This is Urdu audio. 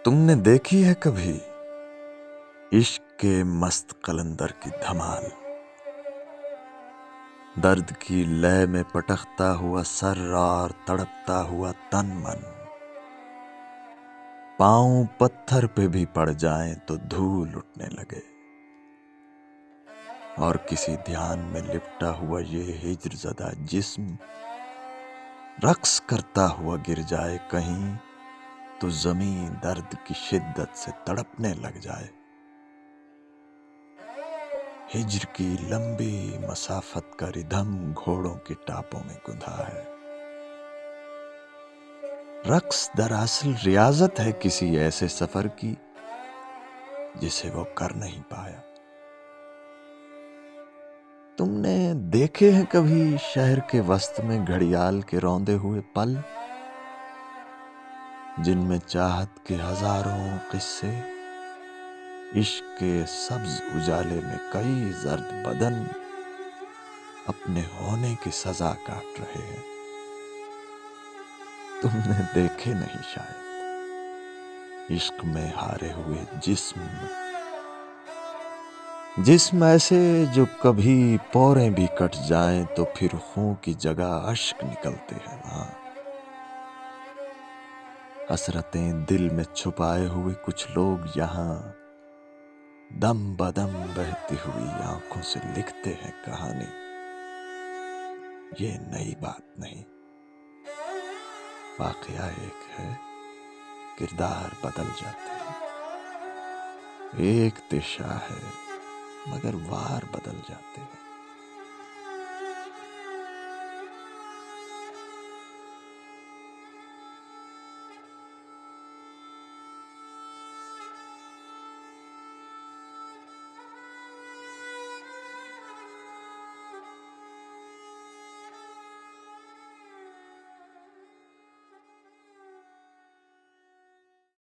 تم نے دیکھی ہے کبھی عشق کے مست قلندر کی دھمال، درد کی لے میں پٹختا ہوا سر اور تڑپتا ہوا تن من، پاؤں پتھر پہ بھی پڑ جائیں تو دھول اٹھنے لگے، اور کسی دھیان میں لپٹا ہوا یہ ہجر زدہ جسم رقص کرتا ہوا گر جائے کہیں تو زمین درد کی شدت سے تڑپنے لگ جائے۔ ہجر کی لمبی مسافت کا ردھم گھوڑوں کی ٹاپوں میں گندھا ہے۔ رقص دراصل ریاضت ہے کسی ایسے سفر کی جسے وہ کر نہیں پایا۔ تم نے دیکھے ہیں کبھی شہر کے وسط میں گھڑیال کے روندے ہوئے پل، جن میں چاہت کے ہزاروں قصے، عشق کے سبز اجالے میں کئی زرد بدن اپنے ہونے کی سزا کاٹ رہے ہیں؟ تم نے دیکھے نہیں شاید عشق میں ہارے ہوئے جسم ایسے جو کبھی پوریں بھی کٹ جائیں تو پھر خون کی جگہ اشک نکلتے ہیں وہاں۔ حسرتیں دل میں چھپائے ہوئے کچھ لوگ یہاں دم بدم بہتی ہوئی آنکھوں سے لکھتے ہیں کہانی۔ یہ نئی بات نہیں، واقعہ ایک ہے، کردار بدل جاتے ہیں، ایک دشا ہے مگر وار بدل جاتے ہیں۔